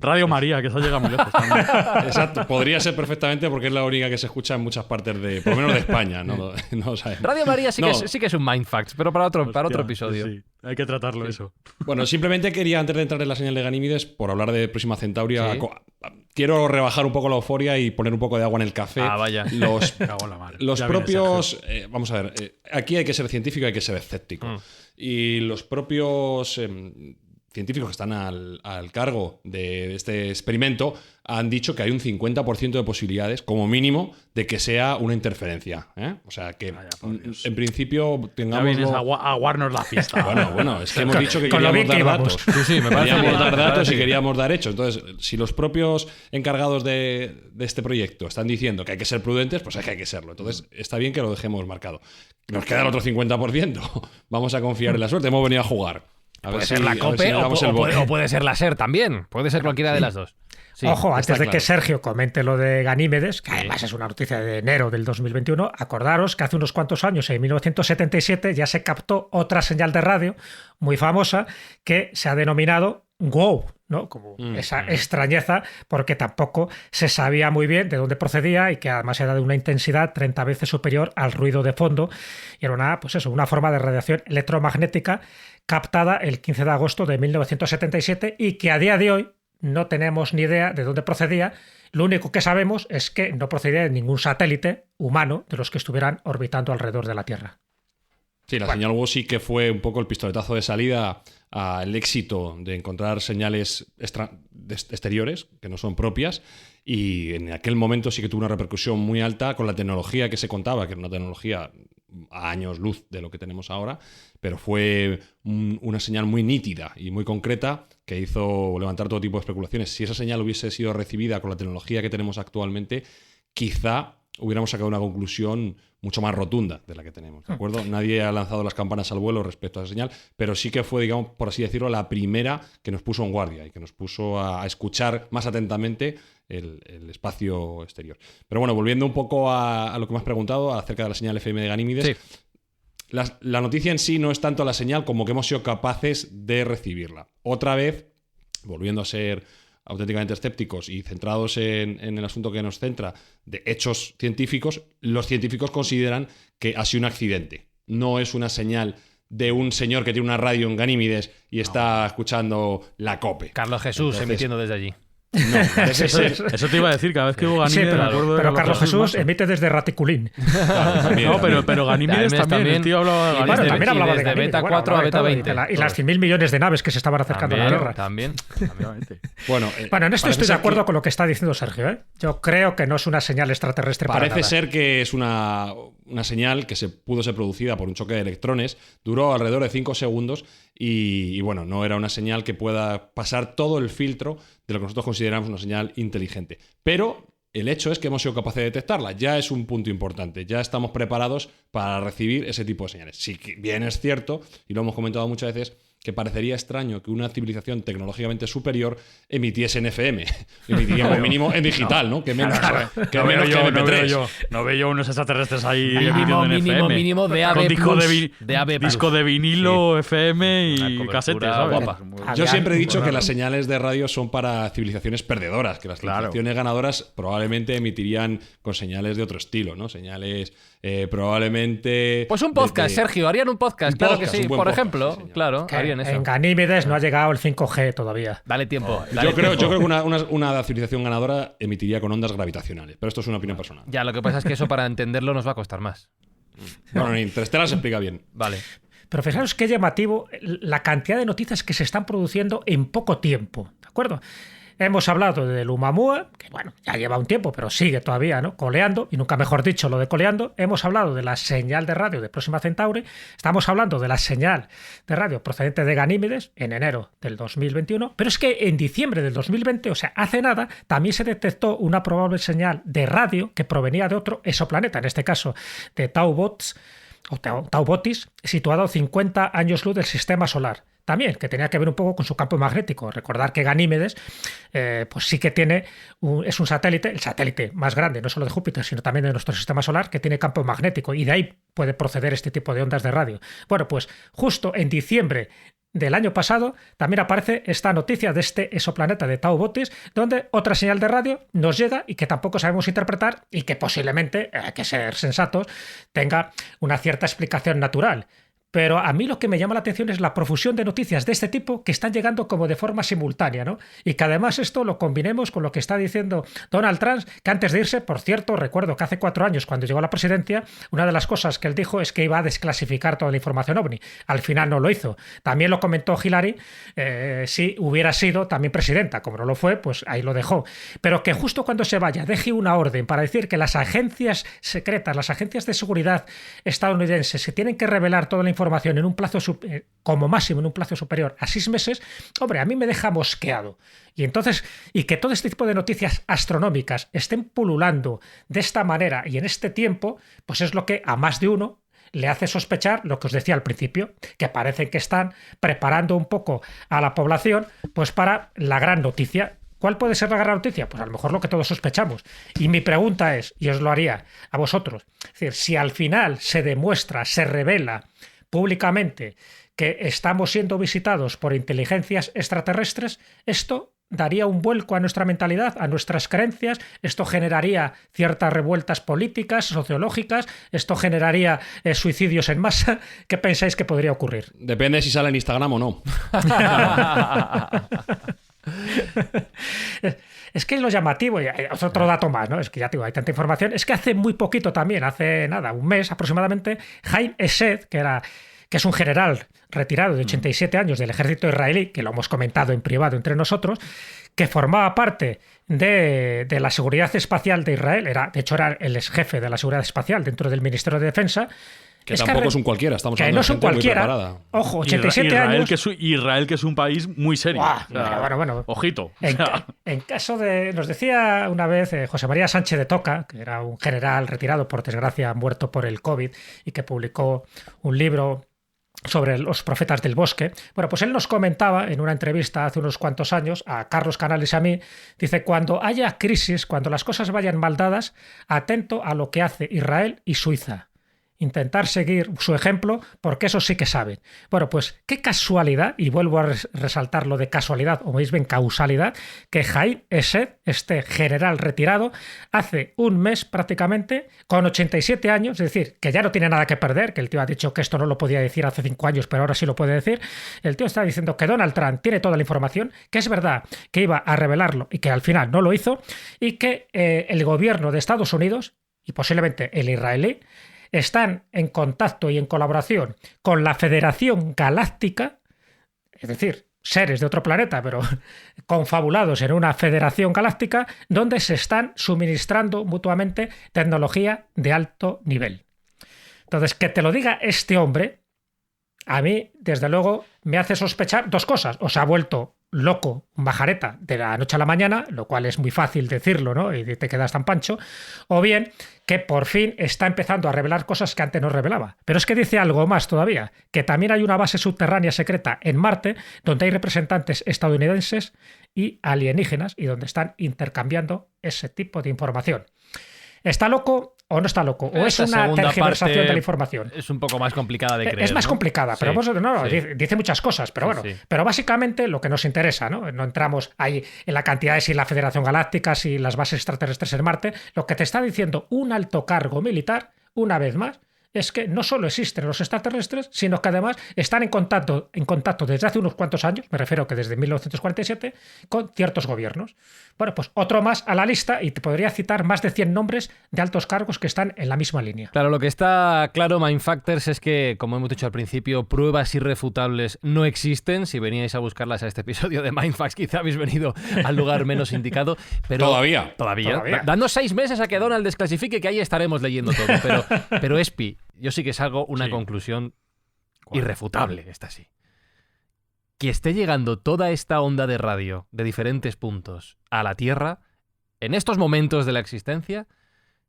Radio María, que se llega muy lejos también. Exacto, podría ser perfectamente porque es la única que se escucha en muchas partes por lo menos de España. No sabemos. Radio María sí que es un Mindfacts, pero para otro episodio. Sí. Hay que tratarlo eso. Bueno, simplemente quería, antes de entrar en la señal de Ganímedes, por hablar de Próxima Centauri, quiero rebajar un poco la euforia y poner un poco de agua en el café. Vaya. Los propios... vamos a ver, aquí hay que ser científico y hay que ser escéptico. Y los propios... científicos que están al cargo de este experimento han dicho que hay un 50% de posibilidades, como mínimo, de que sea una interferencia. O sea, que en principio tengamos... Ya vienes a aguarnos la fiesta. Bueno, es que hemos dicho que queríamos dar datos. Sí, me parece queríamos dar datos y queríamos dar hechos. Entonces, si los propios encargados de este proyecto están diciendo que hay que ser prudentes, pues hay que serlo. Entonces, está bien que lo dejemos marcado. Nos queda el otro 50%. Vamos a confiar en la suerte. Hemos venido a jugar. Puede ser la COPE o puede ser la SER también. Puede ser cualquiera de las dos. Sí, ojo, antes de que Sergio comente lo de Ganímedes, que además es una noticia de enero del 2021, acordaros que hace unos cuantos años, en 1977, ya se captó otra señal de radio muy famosa que se ha denominado WOW, ¿no? Como esa extrañeza, porque tampoco se sabía muy bien de dónde procedía y que además era de una intensidad 30 veces superior al ruido de fondo. Y era una forma de radiación electromagnética captada el 15 de agosto de 1977 y que a día de hoy no tenemos ni idea de dónde procedía. Lo único que sabemos es que no procedía de ningún satélite humano de los que estuvieran orbitando alrededor de la Tierra. Sí, la señal WOW sí que fue un poco el pistoletazo de salida al éxito de encontrar señales exteriores que no son propias, y en aquel momento sí que tuvo una repercusión muy alta con la tecnología que se contaba, que era una tecnología a años luz de lo que tenemos ahora, pero fue una señal muy nítida y muy concreta que hizo levantar todo tipo de especulaciones. Si esa señal hubiese sido recibida con la tecnología que tenemos actualmente, quizá hubiéramos sacado una conclusión mucho más rotunda de la que tenemos, ¿de acuerdo? Nadie ha lanzado las campanas al vuelo respecto a esa señal, pero sí que fue, digamos, por así decirlo, la primera que nos puso en guardia y que nos puso a escuchar más atentamente el espacio exterior. Pero bueno, volviendo un poco a lo que me has preguntado acerca de la señal FM de Ganímedes, la noticia en sí no es tanto la señal como que hemos sido capaces de recibirla. Otra vez, volviendo a ser auténticamente escépticos y centrados en el asunto que nos centra de hechos científicos, los científicos consideran que ha sido un accidente. No es una señal de un señor que tiene una radio en Ganímedes y está escuchando la COPE. Carlos Jesús emitiendo desde allí. No, parece ser... Eso te iba a decir, cada vez que hubo Sí, Ganímedes me acuerdo de pero Carlos Jesús macho. emite desde Raticulín. Claro, también, No, también. pero Ganímedes también. El tío hablaba de Y Ganímedes. Bueno, también hablaba de desde Ganímedes, beta bueno, 4 a hablaba de beta todo, 20. y las 100.000 millones de naves que se estaban acercando a la Tierra. También. Bueno, Bueno, en esto parece estoy de ser acuerdo que- con lo que está diciendo Sergio, ¿eh? Yo creo que no es una señal extraterrestre para Parece nada. ser que es una señal que pudo ser producida por un choque de electrones, duró alrededor de 5 segundos y bueno, no era una señal que pueda pasar todo el filtro de lo que nosotros consideramos una señal inteligente. Pero el hecho es que hemos sido capaces de detectarla, ya es un punto importante, ya estamos preparados para recibir ese tipo de señales. Si bien es cierto, y lo hemos comentado muchas veces, que parecería extraño que una civilización tecnológicamente superior emitiese en FM. Emitiría como mínimo en digital, ¿no? Que menos que, No veo menos que yo, en no veo MP3. yo. No veo yo unos extraterrestres ahí Mínimo, emitiendo en mínimo, FM. mínimo de Con AB+, disco de AB+. disco de vinilo, FM Una y cobertura casete, ¿sabes? guapa. Yo Había- siempre he dicho que bueno, las señales de radio son para civilizaciones perdedoras, que las Claro. civilizaciones ganadoras probablemente emitirían con señales de otro estilo, ¿no? Señales probablemente... Pues un podcast, de- Sergio, harían un podcast, Un claro podcast, que sí. un buen Por podcast, ejemplo, sí, señor. claro, Que harían eso. en Ganímedes no ha llegado el 5G todavía. Dale tiempo. dale Yo creo tiempo. que una civilización ganadora emitiría con ondas gravitacionales, pero esto es una opinión personal. Ya, lo que pasa es que eso para entenderlo nos va a costar más. Bueno, en Interstellar se explica bien. Vale. Pero fijaros qué llamativo la cantidad de noticias que se están produciendo en poco tiempo, ¿de acuerdo? Hemos hablado del Oumuamua, que bueno, ya lleva un tiempo, pero sigue todavía, ¿no? Coleando, y nunca mejor dicho lo de coleando. Hemos hablado de la señal de radio de Próxima Centauri. Estamos hablando de la señal de radio procedente de Ganímedes en enero del 2021. Pero es que en diciembre del 2020, o sea, hace nada, también se detectó una probable señal de radio que provenía de otro exoplaneta, en este caso de Tau Botis, situado a 50 años luz del sistema solar. También, que tenía que ver un poco con su campo magnético. Recordar que Ganímedes, pues sí que tiene, es un satélite, el satélite más grande, no solo de Júpiter, sino también de nuestro sistema solar, que tiene campo magnético, y de ahí puede proceder este tipo de ondas de radio. Bueno, pues justo en diciembre del año pasado también aparece esta noticia de este exoplaneta de Tau Botis, donde otra señal de radio nos llega y que tampoco sabemos interpretar y que posiblemente, hay que ser sensatos, tenga una cierta explicación natural. Pero a mí lo que me llama la atención es la profusión de noticias de este tipo que están llegando como de forma simultánea, ¿no? Y que además esto lo combinemos con lo que está diciendo Donald Trump, que antes de irse, por cierto, recuerdo que hace 4 años, cuando llegó a la presidencia, una de las cosas que él dijo es que iba a desclasificar toda la información OVNI. Al final no lo hizo. También lo comentó Hillary, si hubiera sido también presidenta. Como no lo fue, pues ahí lo dejó. Pero que justo cuando se vaya, deje una orden para decir que las agencias secretas, las agencias de seguridad estadounidenses se tienen que revelar toda la información en un plazo, como máximo en un plazo superior a 6 meses, hombre, a mí me deja mosqueado. Y entonces, y que todo este tipo de noticias astronómicas estén pululando de esta manera y en este tiempo, pues es lo que a más de uno le hace sospechar lo que os decía al principio, que parece que están preparando un poco a la población pues para la gran noticia. ¿Cuál puede ser la gran noticia? Pues a lo mejor lo que todos sospechamos. Y mi pregunta es, y os lo haría a vosotros, es decir, si al final se demuestra, se revela públicamente que estamos siendo visitados por inteligencias extraterrestres, esto daría un vuelco a nuestra mentalidad, a nuestras creencias, esto generaría ciertas revueltas políticas, sociológicas, esto generaría suicidios en masa. ¿Qué pensáis que podría ocurrir? Depende si sale en Instagram o no. Es que es lo llamativo, y es otro dato más, ¿no? Es que ya te digo, hay tanta información. Es que hace muy poquito también, hace nada, un mes aproximadamente, Haim Esed, que es un general retirado de 87 años del ejército israelí, que lo hemos comentado en privado entre nosotros, que formaba parte de la seguridad espacial de Israel, de hecho era el ex jefe de la seguridad espacial dentro del Ministerio de Defensa. Que tampoco es un cualquiera, estamos que hablando no de es un gente muy cualquiera. preparada. Ojo, 87 Israel, años. Israel, que es un país muy serio. Buah, O sea, bueno. Ojito. En caso de. Nos decía una vez José María Sánchez de Toca, que era un general retirado, por desgracia, muerto por el COVID, y que publicó un libro sobre los profetas del bosque. Bueno, pues él nos comentaba en una entrevista hace unos cuantos años a Carlos Canales y a mí, dice, cuando haya crisis, cuando las cosas vayan mal dadas, atento a lo que hace Israel y Suiza. intentar seguir su ejemplo, porque eso sí que saben. Bueno, pues qué casualidad, y vuelvo a resaltar lo de casualidad, o veis bien causalidad, que Haim Esed, este general retirado, hace un mes prácticamente, con 87 años, es decir, que ya no tiene nada que perder, que el tío ha dicho que esto no lo podía decir hace 5 años, pero ahora sí lo puede decir. El tío está diciendo que Donald Trump tiene toda la información, que es verdad que iba a revelarlo y que al final no lo hizo, y que el gobierno de Estados Unidos, y posiblemente el israelí, están en contacto y en colaboración con la Federación Galáctica, es decir, seres de otro planeta, pero confabulados en una federación galáctica, donde se están suministrando mutuamente tecnología de alto nivel. Entonces, que te lo diga este hombre, a mí, desde luego, me hace sospechar 2 cosas. O se ha vuelto loco, un majareta, de la noche a la mañana, lo cual es muy fácil decirlo, ¿no? Y te quedas tan pancho. O bien que por fin está empezando a revelar cosas que antes no revelaba. Pero es que dice algo más todavía, que también hay una base subterránea secreta en Marte, donde hay representantes estadounidenses y alienígenas, y donde están intercambiando ese tipo de información. ¿Está loco o no está loco? ¿O es una tergiversación de la información? Es un poco más complicada de creer. Es más complicada, pero sí. Dice muchas cosas, pero Sí, bueno. sí. Pero básicamente lo que nos interesa, ¿no? No entramos ahí en la cantidad de si la Federación Galáctica, si las bases extraterrestres en Marte. Lo que te está diciendo un alto cargo militar, una vez más, es que no solo existen los extraterrestres, sino que además están en contacto desde hace unos cuantos años, me refiero que desde 1947, con ciertos gobiernos. Bueno, pues otro más a la lista, y te podría citar más de 100 nombres de altos cargos que están en la misma línea. Claro, lo que está claro, Mindfactors, es que, como hemos dicho al principio, pruebas irrefutables no existen. Si veníais a buscarlas a este episodio de Mindfacts, quizá habéis venido al lugar menos indicado. Pero Todavía. Dando 6 meses a que Donald desclasifique, que ahí estaremos leyendo todo. Pero Espi, yo sí que salgo una conclusión irrefutable, esta sí. Que esté llegando toda esta onda de radio de diferentes puntos a la Tierra, en estos momentos de la existencia,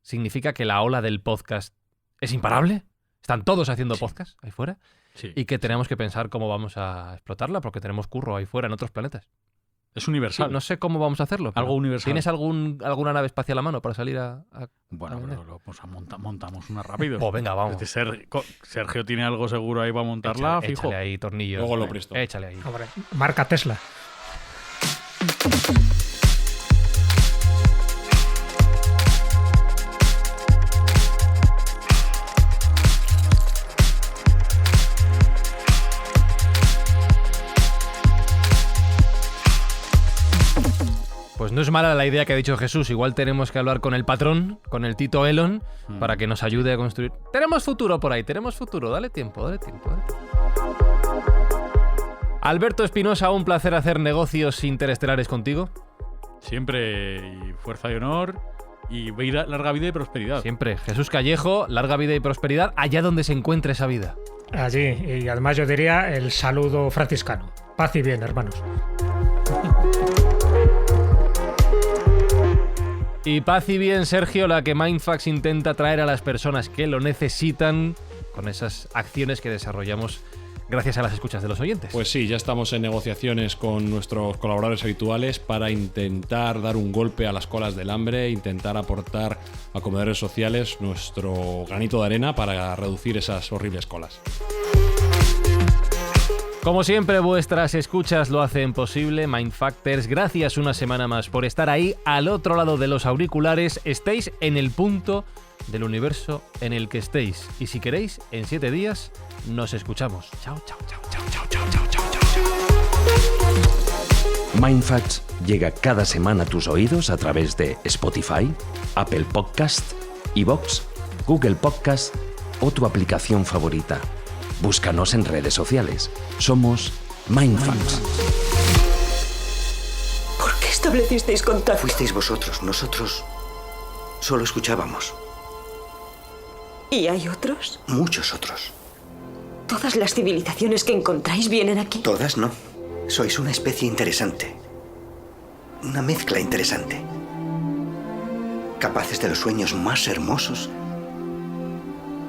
significa que la ola del podcast es imparable. Están todos haciendo podcast ahí fuera. Sí. Y que tenemos que pensar cómo vamos a explotarla, porque tenemos curro ahí fuera en otros planetas. Es universal. Sí, no sé cómo vamos a hacerlo. Algo universal. ¿Tienes alguna nave espacial a mano para salir a Bueno, vender? pero montamos una rápido. Pues venga, vamos. Sergio tiene algo seguro ahí para montarla, fijo. Échale ahí tornillos. Luego lo presto. Échale ahí. Hombre, marca Tesla. Pues no es mala la idea que ha dicho Jesús. Igual tenemos que hablar con el patrón, con el Tito Elon, para que nos ayude a construir. Tenemos futuro por ahí, tenemos futuro. Dale tiempo. Alberto Espinosa, un placer hacer negocios interestelares contigo. Siempre, y fuerza y honor, y larga vida y prosperidad. Siempre. Jesús Callejo, larga vida y prosperidad allá donde se encuentre esa vida. Allí, y además yo diría el saludo franciscano. Paz y bien, hermanos. Y paz y bien, Sergio, la que Mindfacts intenta traer a las personas que lo necesitan con esas acciones que desarrollamos gracias a las escuchas de los oyentes. Pues sí, ya estamos en negociaciones con nuestros colaboradores habituales para intentar dar un golpe a las colas del hambre, intentar aportar a comedores sociales nuestro granito de arena para reducir esas horribles colas. Como siempre, vuestras escuchas lo hacen posible. Mindfactors, gracias una semana más por estar ahí al otro lado de los auriculares. Estéis en el punto del universo en el que estéis. Y si queréis, en 7 días nos escuchamos. Chao. Mindfacts llega cada semana a tus oídos a través de Spotify, Apple Podcast, iVoox, Google Podcast o tu aplicación favorita. Búscanos en redes sociales. Somos Mindfacts. ¿Por qué establecisteis contacto? Fuisteis vosotros, nosotros solo escuchábamos. ¿Y hay otros? Muchos otros. ¿Todas las civilizaciones que encontráis vienen aquí? Todas no. Sois una especie interesante. Una mezcla interesante. Capaces de los sueños más hermosos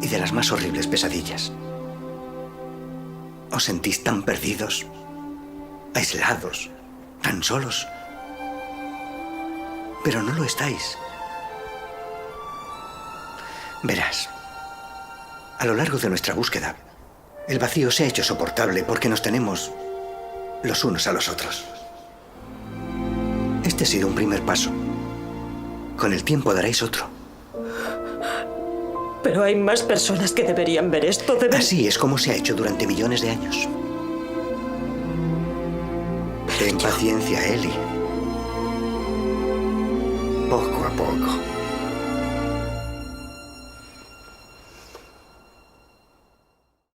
y de las más horribles pesadillas. Os sentís tan perdidos, aislados, tan solos. Pero no lo estáis. Verás, A lo largo de nuestra búsqueda, el vacío se ha hecho soportable porque nos tenemos los unos a los otros. Este ha sido un primer paso. Con el tiempo daréis otro. Pero hay más personas que deberían ver esto. Así es como se ha hecho durante millones de años. Ten paciencia, Ellie. Poco a poco.